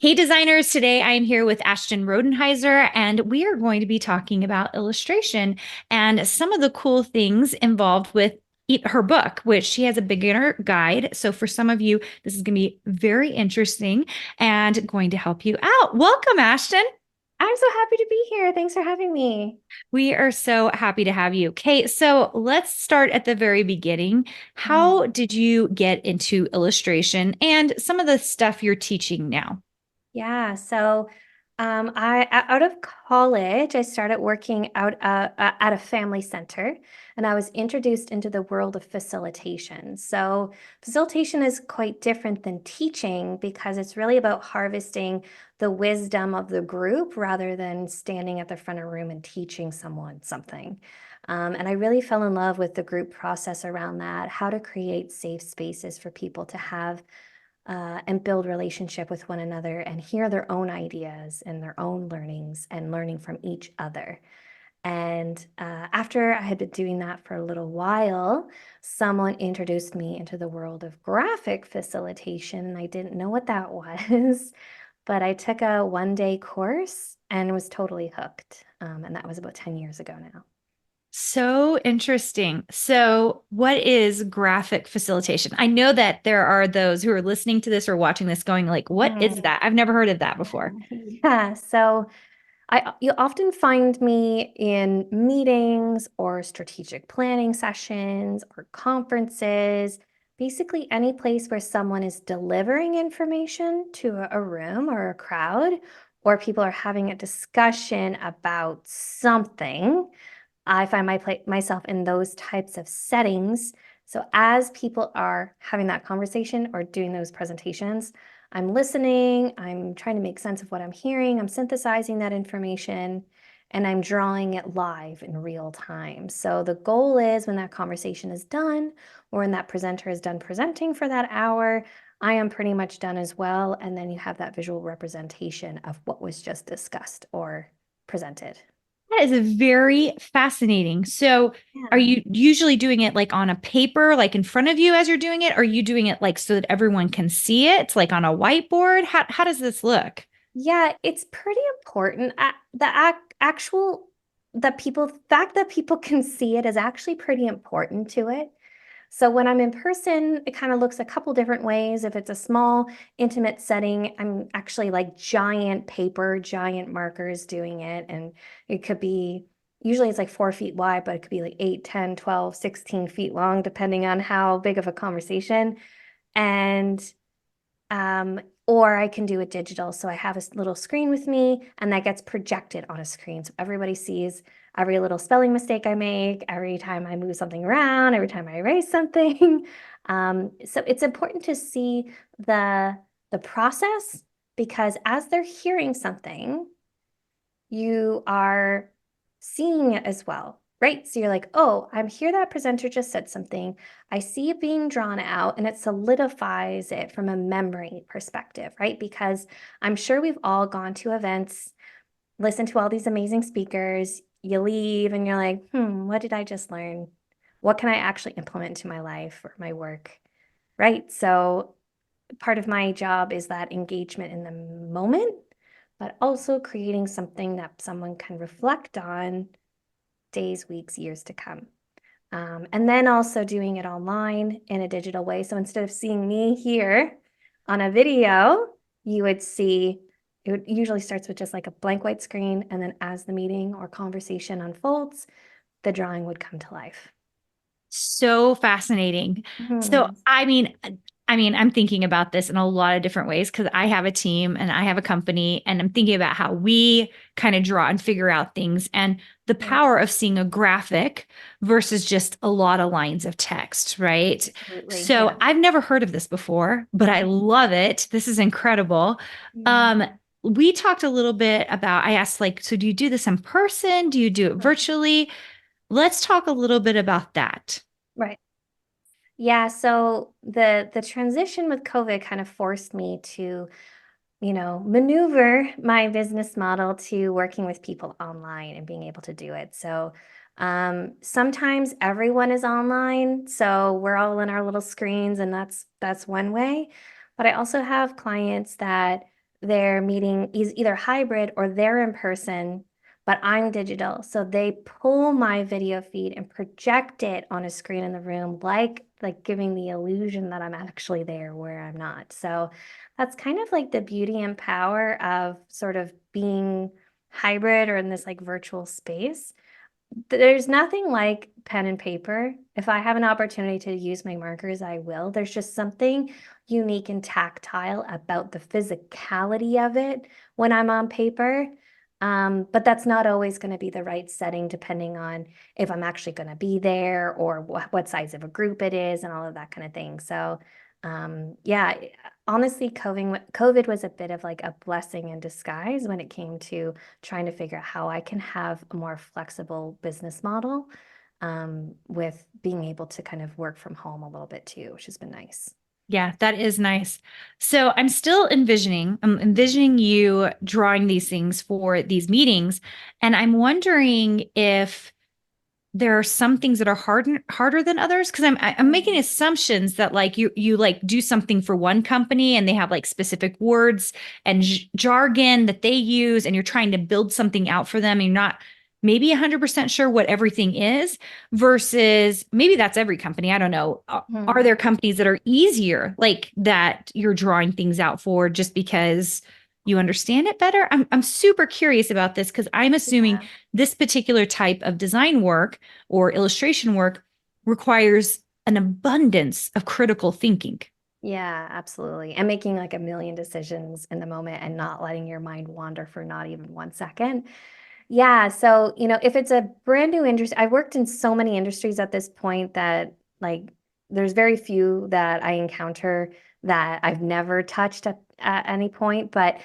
Hey designers, today I am here with Ashton Rodenhiser, and we are going to be talking about illustration and some of the cool things involved with her book, which she has a beginner guide. So for some of you, this is going to be very interesting and going to help you out. Welcome, Ashton. I'm so happy to be here. Thanks for having me. We are so happy to have you. Okay, so let's start at the very beginning. How Mhm. did you get into illustration and some of the stuff you're teaching now? Yeah, so out of college, I started working at a family center, and I was introduced into the world of facilitation. So facilitation is quite different than teaching because it's really about harvesting the wisdom of the group rather than standing at the front of the room and teaching someone something. And I really fell in love with the group process around that, how to create safe spaces for people to have and build relationship with one another and hear their own ideas and their own learnings and learning from each other. And after I had been doing that for a little while, someone introduced me into the world of graphic facilitation, and I didn't know what that was, but I took a 1 day course and was totally hooked. And that was about 10 years ago now. So interesting. So, what is graphic facilitation? I know that there are those who are listening to this or watching this going like, "What is Mm. that? I've never heard of that before." Yeah, so you often find me in meetings or strategic planning sessions or conferences, basically any place where someone is delivering information to a room or a crowd, or people are having a discussion about something. I find myself in those types of settings. So as people are having that conversation or doing those presentations, I'm listening, I'm trying to make sense of what I'm hearing, I'm synthesizing that information, and I'm drawing it live in real time. So the goal is when that conversation is done, or when that presenter is done presenting for that hour, I am pretty much done as well. And then you have that visual representation of what was just discussed or presented. That is very fascinating. So, are Yeah. you usually doing it like on a paper, like in front of you as you're doing it? Or are you doing it like so that everyone can see it, like on a whiteboard? How does this look? Yeah, it's pretty important. Actual fact that people can see it is actually pretty important to it. So when I'm in person, it kind of looks a couple different ways. If it's a small, intimate setting, I'm actually like giant paper, giant markers doing it. And it could be, usually it's like 4 feet wide, but it could be like 8, 10, 12, 16 feet long, depending on how big of a conversation. And or I can do it digital. So I have a little screen with me and that gets projected on a screen. So everybody sees every little spelling mistake I make, every time I move something around, every time I erase something. So it's important to see the process because as they're hearing something, you are seeing it as well, right? So you're like, oh, I'm here that presenter just said something. I see it being drawn out and it solidifies it from a memory perspective, right? Because I'm sure we've all gone to events, listened to all these amazing speakers. You leave and you're like, what did I just learn? What can I actually implement into my life or my work? Right. So part of my job is that engagement in the moment, but also creating something that someone can reflect on days, weeks, years to come. And then also doing it online in a digital way. So instead of seeing me here on a video, you would see it would usually starts with just like a blank white screen. And then as the meeting or conversation unfolds, the drawing would come to life. So fascinating. So, Mhm. I'm thinking about this in a lot of different ways because I have a team and I have a company, and I'm thinking about how we kind of draw and figure out things and the Yeah, power of seeing a graphic versus just a lot of lines of text, right? absolutely. So, Yeah. I've never heard of this before, but I love it. This is incredible. Um, Mhm. we talked a little bit about, I asked, like, so do you do this in person? Do you do it virtually? Let's talk a little bit about that. Right. Yeah, so the transition with COVID kind of forced me to, maneuver my business model to working with people online and being able to do it. So sometimes everyone is online, so we're all in our little screens, and that's one way. But I also have clients that their meeting is either hybrid or they're in person, but I'm digital. So they pull my video feed and project it on a screen in the room, like giving the illusion that I'm actually there where I'm not. So that's kind of like the beauty and power of sort of being hybrid or in this like virtual space. There's nothing like pen and paper. If I have an opportunity to use my markers, I will. There's just something unique and tactile about the physicality of it when I'm on paper. But that's not always going to be the right setting, depending on if I'm actually going to be there or what size of a group it is and all of that kind of thing. So, yeah, honestly, COVID was a bit of like a blessing in disguise when it came to trying to figure out how I can have a more flexible business model with being able to kind of work from home a little bit too, which has been nice. Yeah, that is nice. So I'm envisioning you drawing these things for these meetings. And I'm wondering if there are some things that are harder than others because I'm making Mm. assumptions that like you like do something for one company and they have like specific words and jargon that they use and you're trying to build something out for them and you're not maybe 100% sure what everything is versus maybe that's every company. I don't know. Are Hmm. there companies that are easier like that you're drawing things out for just because you understand it better? I'm super curious about this because I'm assuming Yeah. this particular type of design work or illustration work requires an abundance of critical thinking. Yeah, absolutely. And making like a million decisions in the moment and not letting your mind wander for not even 1 second. Yeah. So, if it's a brand new industry, I've worked in so many industries at this point that like there's very few that I encounter that I've never touched at any point. But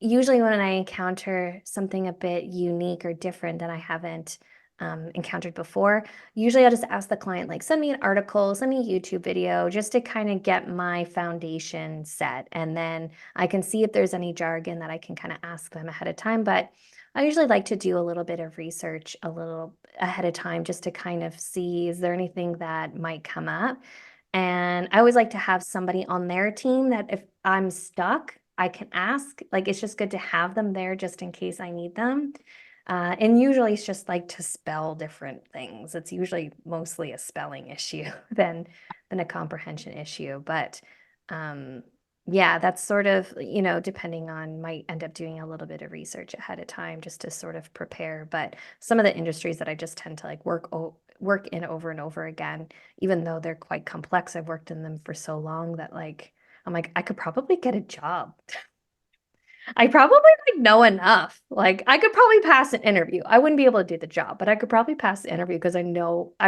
usually when I encounter something a bit unique or different that I haven't encountered before, usually I'll just ask the client, like, send me an article, send me a YouTube video, just to kind of get my foundation set. And then I can see if there's any jargon that I can kind of ask them ahead of time. But I usually like to do a little bit of research a little ahead of time just to kind of see, is there anything that might come up? And I always like to have somebody on their team that if I'm stuck, I can ask. Like, it's just good to have them there just in case I need them. And usually it's just like to spell different things. It's usually mostly a spelling issue than a comprehension issue. But um, yeah, that's sort of, depending on, might end up doing a little bit of research ahead of time just to sort of prepare. But some of the industries that I just tend to like work in over and over again, even though they're quite complex, I've worked in them for so long that like I'm like, I could probably get a job. I probably like know enough. Like I could probably pass an interview. I wouldn't be able to do the job, but I could probably pass the interview because I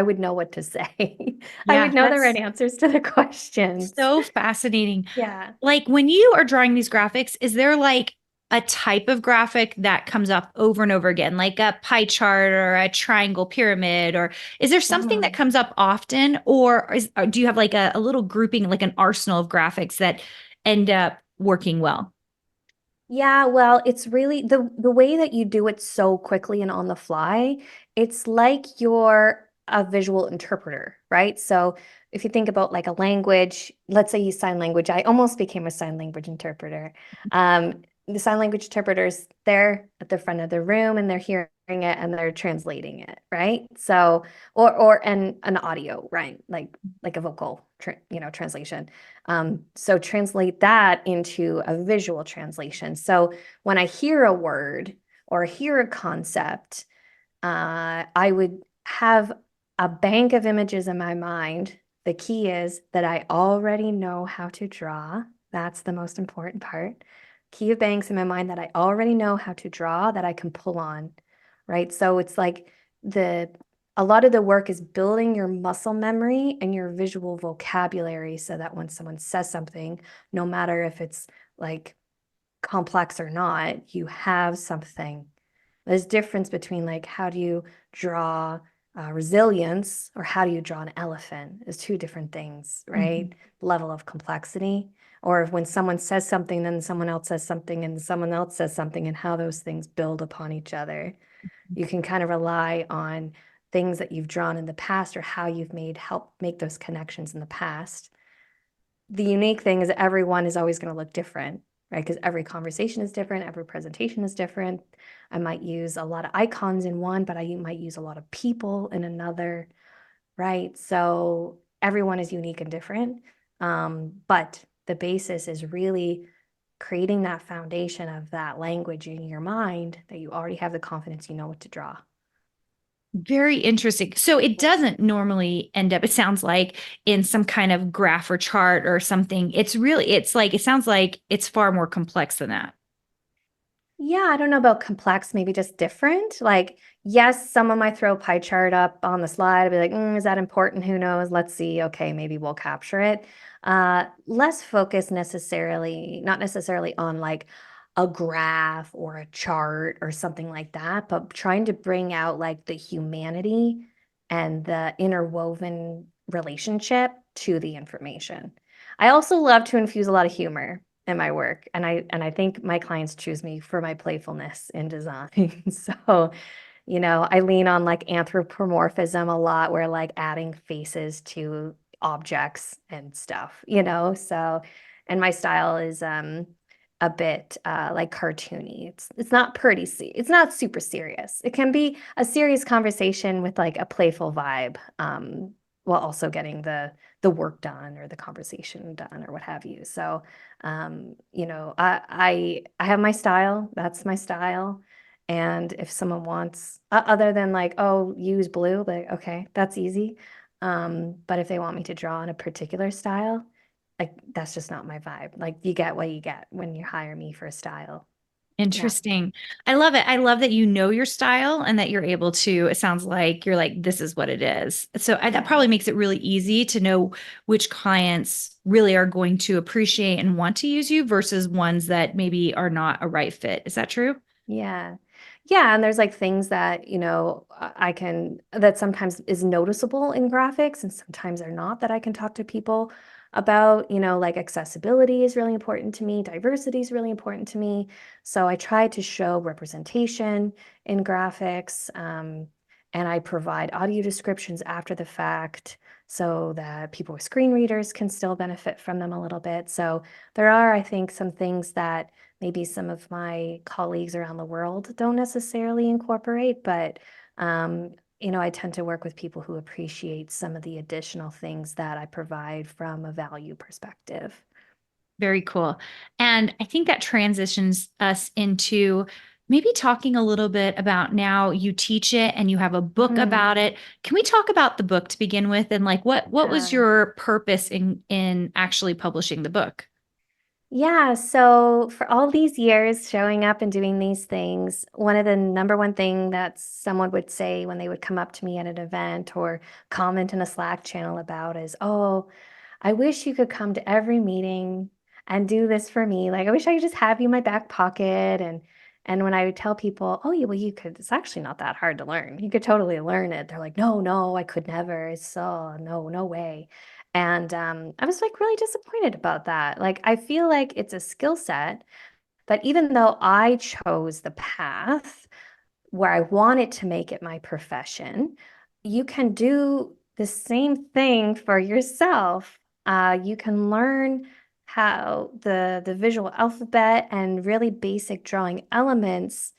would know what to say. I Yeah, would know the right that's answers to the questions. so fascinating. Yeah. Like when you are drawing these graphics, is there like a type of graphic that comes up over and over again, like a pie chart or a triangle pyramid? Or is there something that Mhm. comes up often? Or do you have like a little grouping, like an arsenal of graphics that end up working well? Yeah, well, it's really the way that you do it so quickly and on the fly, it's like you're a visual interpreter, right? So if you think about like a language, let's say you sign language, I almost became a sign language interpreter. The sign language interpreters, they're at the front of the room and they're hearing it and they're translating it, right? So or and an audio, right? Like a vocal translation. So translate that into a visual translation. So when I hear a word or hear a concept, I would have a bank of images in my mind. The key is that I already know how to draw. That's the most important part. Key of banks in my mind that I already know how to draw that I can pull on, right? So it's like the a lot of the work is building your muscle memory and your visual vocabulary so that when someone says something, no matter if it's like complex or not, you have something. There's difference between like how do you draw resilience or how do you draw an elephant is two different things, Mhm. right? Level of complexity. Or when someone says something, then someone else says something, and someone else says something, and how those things build upon each other. You can kind of rely on things that you've drawn in the past or how you've made help make those connections in the past. The unique thing is that everyone is always going to look different. right? Because every conversation is different, every presentation is different. I might use a lot of icons in one, but I might use a lot of people in another, right? So everyone is unique and different. But the basis is really creating that foundation of that language in your mind that you already have the confidence, you know what to draw. Very interesting. So it doesn't normally end up, it sounds like, in some kind of graph or chart or something. It's like, it sounds like it's far more complex than that. Yeah, I don't know about complex, maybe just different. Like, yes, someone might throw a pie chart up on the slide. I'd be like, is that important? Who knows? Let's see. Okay, maybe we'll capture it. Less focus necessarily, not necessarily on like a graph or a chart or something like that, but trying to bring out like the humanity and the interwoven relationship to the information. I also love to infuse a lot of humor in my work, and I think my clients choose me for my playfulness in design. So, I lean on like anthropomorphism a lot, where like adding faces to objects and stuff, so, and my style is a bit like cartoony. It's not it's not super serious. It can be a serious conversation with like a playful vibe, while also getting the work done or the conversation done or what have you. So, I have my style. That's my style. And if someone wants, other than like, oh, use blue, like, okay, that's easy. But if they want me to draw in a particular style, like that's just not my vibe. Like you get what you get when you hire me for a style. Yeah. Interesting. I love it. I love that you know your style and that you're able to, it sounds like you're like, this is what it is. So that Yeah. probably makes it really easy to know which clients really are going to appreciate and want to use you versus ones that maybe are not a right fit. Is that true? Yeah. Yeah, and there's like things that, I can that sometimes is noticeable in graphics and sometimes are not that I can talk to people about, like accessibility is really important to me, diversity is really important to me. So I try to show representation in graphics, and I provide audio descriptions after the fact so that people with screen readers can still benefit from them a little bit. So there are, I think, some things that maybe some of my colleagues around the world don't necessarily incorporate, but I tend to work with people who appreciate some of the additional things that I provide from a value perspective. Very cool. And I think that transitions us into maybe talking a little bit about now you teach it and you have a book Mhm. about it. Can we talk about the book to begin with and like what was Yeah. your purpose in actually publishing the book? Yeah, so for all these years showing up and doing these things, one of the number one thing that someone would say when they would come up to me at an event or comment in a Slack channel about is, "Oh, I wish you could come to every meeting and do this for me. Like, I wish I could just have you in my back pocket." And when I would tell people, "Oh, yeah, well, you could, it's actually not that hard to learn. You could totally learn it." They're like, "No, no, I could never. It's so no, no way." And I was like really disappointed about that. Like, I feel like it's a skill set that even though I chose the path where I wanted to make it my profession, you can do the same thing for yourself. You can learn how the visual alphabet and really basic drawing elements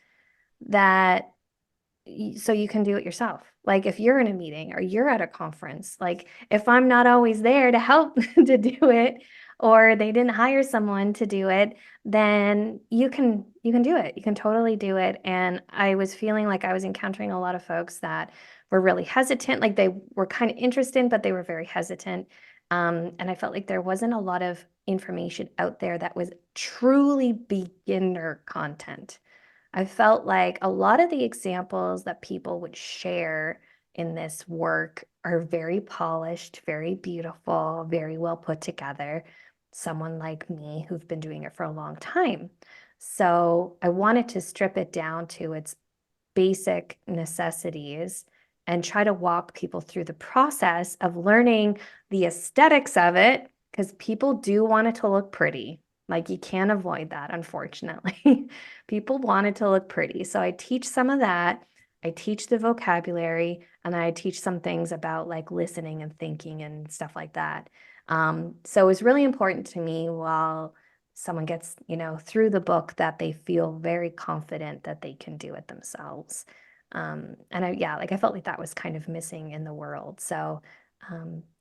that so you can do it yourself. Like if you're in a meeting or you're at a conference, like if I'm not always there to help to do it, or they didn't hire someone to do it, then you can do it. You can totally do it. And I was feeling like I was encountering a lot of folks that were really hesitant, like they were kind of interested, but they were very hesitant. And I felt like there wasn't a lot of information out there that was truly beginner content. I felt like a lot of the examples that people would share in this work are very polished, very beautiful, very well put together. Someone like me who've been doing it for a long time. So I wanted to strip it down to its basic necessities and try to walk people through the process of learning the aesthetics of it because people do want it to look pretty. Like you can't avoid that, unfortunately. People want it to look pretty. So I teach some of that. I teach the vocabulary and then I teach some things about like listening and thinking and stuff like that. So it was really important to me while someone gets, through the book that they feel very confident that they can do it themselves. And yeah, like I felt like that was kind of missing in the world. So,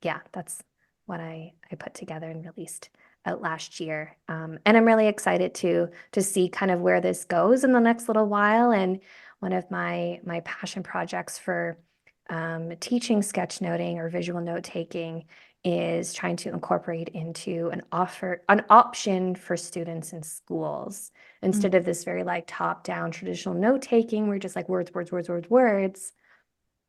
yeah, that's what I put together and released out last year. And I'm really excited to see kind of where this goes in the next little while. And one of my passion projects for teaching sketchnoting or visual note taking is trying to incorporate into an option for students in schools Mm. instead of this very like top down traditional note taking. We're just like words, words, words, words, words.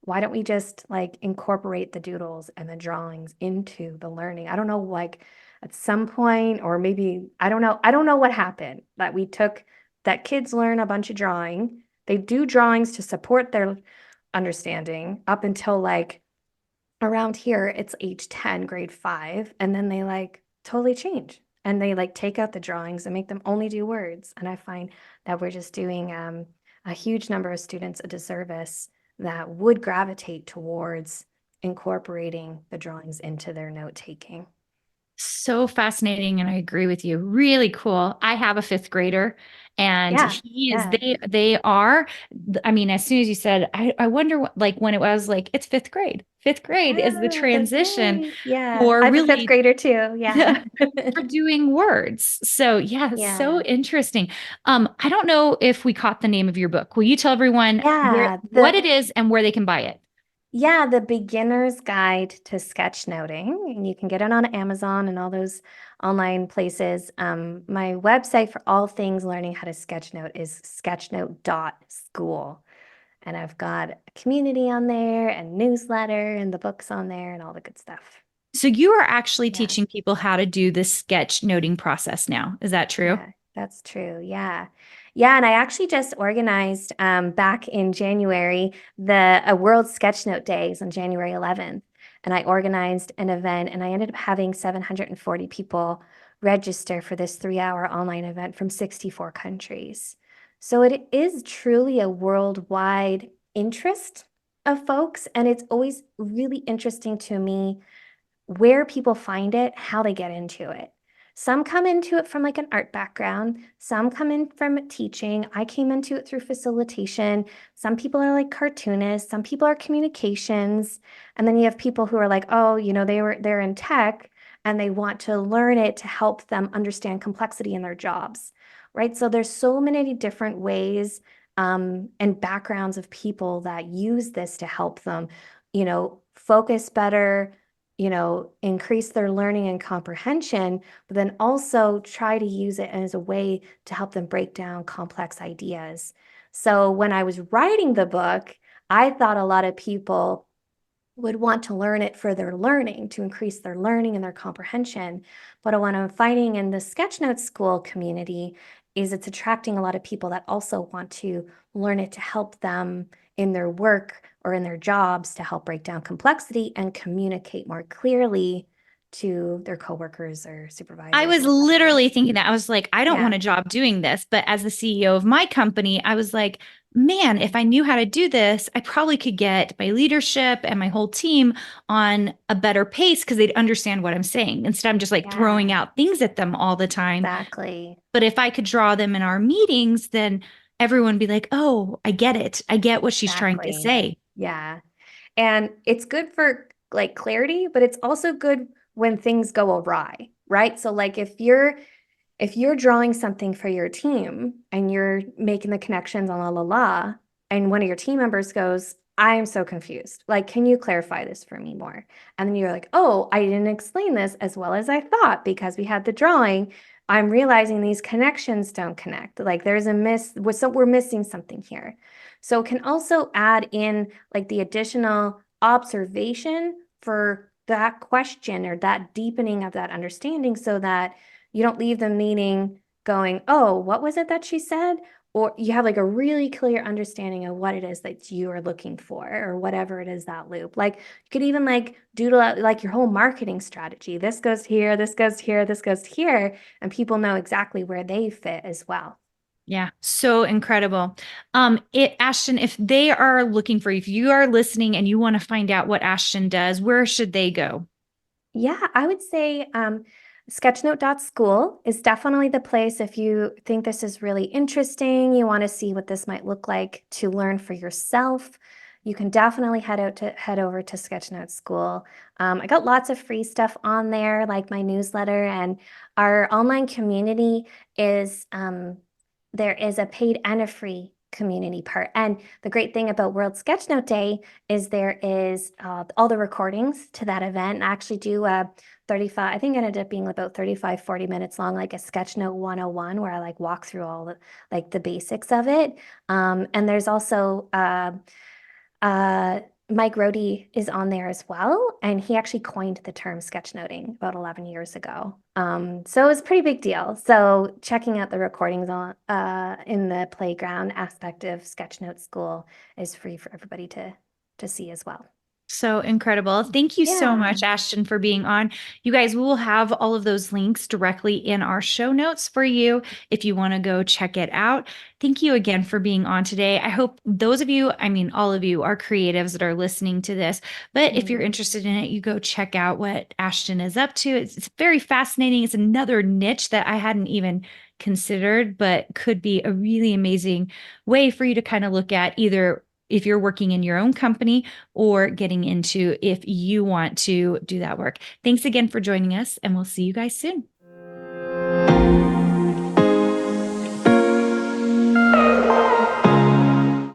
Why don't we just like incorporate the doodles and the drawings into the learning? I don't know, like at some point, or maybe I don't know what happened that we took that kids learn a bunch of drawing. They do drawings to support their understanding up until like around here, it's age 10, grade 5, and then they like totally change and they like take out the drawings and make them only do words. And I find that we're just doing a huge number of students a disservice that would gravitate towards incorporating the drawings into their note taking. So fascinating, and I agree with you. Really cool. I have a fifth grader, and Yeah, he is yeah. they are. I mean, as soon as you said, I wonder what, like when it was like it's fifth grade. Fifth grade is the Yeah, that's transition right. Yeah. for I have a fifth really grader too. Yeah. for doing words. So yeah, so Yeah. interesting. I don't know if we caught the name of your book. Will you tell everyone where Yeah. what it is and where they can buy it? Yeah, the beginner's guide to sketchnoting, and you can get it on Amazon and all those online places. My website for all things learning how to sketchnote is sketchnote.school. And I've got a community on there and newsletter and the books on there and all the good stuff. So you are actually Yeah. teaching people how to do this sketch noting process now. Is that true? Yeah, that's true. Yeah. Yeah, and I actually just organized back in January the a World Sketchnote Days on January 11th. And I organized an event and I ended up having 740 people register for this 3-hour online event from 64 countries. So it is truly a worldwide interest of folks, and it's always really interesting to me where people find it, how they get into it. Some come into it from like an art background, some come in from teaching. I came into it through facilitation. Some people are like cartoonists, some people are communications. And then you have people who are like, oh, they're in tech and they want to learn it to help them understand complexity in their jobs. Right. So there's so many different ways and backgrounds of people that use this to help them, focus better, increase their learning and comprehension, but then also try to use it as a way to help them break down complex ideas. So when I was writing the book, I thought a lot of people would want to learn it for their learning, to increase their learning and their comprehension. But what I'm finding in the Sketchnote School community is it's attracting a lot of people that also want to learn it to help them in their work or in their jobs to help break down complexity and communicate more clearly to their coworkers or I supervisors, was whatever. literally thinking that. I was like, I don't want Yeah, a job doing this. But as the CEO of my company, I was like, man, if I knew how to do this, I probably could get my leadership and my whole team on a better pace because they'd understand what I'm saying. Instead, I'm just like throwing yeah, out things at them all the time. exactly. But if I could draw them in our meetings, then everyone would be like, oh, I get it. I get what she's trying to Exactly. say. Yeah. And it's good for like clarity, but it's also good when things go awry, right? So like if you're drawing something for your team and you're making the connections on la la la, and one of your team members goes, I am so confused. Like, can you clarify this for me more? And then you're like, oh, I didn't explain this as well as I thought because we had the drawing. I'm realizing these connections don't connect. Like there's a we're missing something here. So it can also add in like the additional observation for that question or that deepening of that understanding so that you don't leave the meeting going, oh, what was it that she said? Or you have like a really clear understanding of what it is that you are looking for or whatever it is that loop. Like you could even like doodle out like your whole marketing strategy. This goes here, this goes here, this goes here, and people know exactly where they fit as well. Yeah, so incredible. Ashton, if they are looking for you, if you are listening and you want to find out what Ashton does, where should they go? Yeah, I would say Sketchnote.school is definitely the place if you think this is really interesting, you want to see what this might look like to learn for yourself. You can definitely head over to Sketchnote School. I got lots of free stuff on there, like my newsletter, and our online community is there is a paid and a free community part. And the great thing about World Sketchnote Day is there is all the recordings to that event. I actually do a 35, I think it ended up being about 35, 40 minutes long, like a Sketchnote 101, where I like walk through all the like the basics of it. And there's also uh, Mike Rohde is on there as well, and he actually coined the term sketchnoting about 11 years ago. So it was a pretty big deal. So checking out the recordings on in the playground aspect of Sketchnote School is free for everybody to see as well. So incredible. Thank you so Yeah. much, Ashton, for being on. You guys, we will have all of those links directly in our show notes for you if you want to go check it out. Thank you again for being on today. I hope those of you, I mean, all of you are creatives that are listening to this, but if you're Mm. interested in it, you go check out what Ashton is up to. It's very fascinating. It's another niche that I hadn't even considered, but could be a really amazing way for you to kind of look at either if you're working in your own company or getting into if you want to do that work. Thanks again for joining us, and we'll see you guys soon.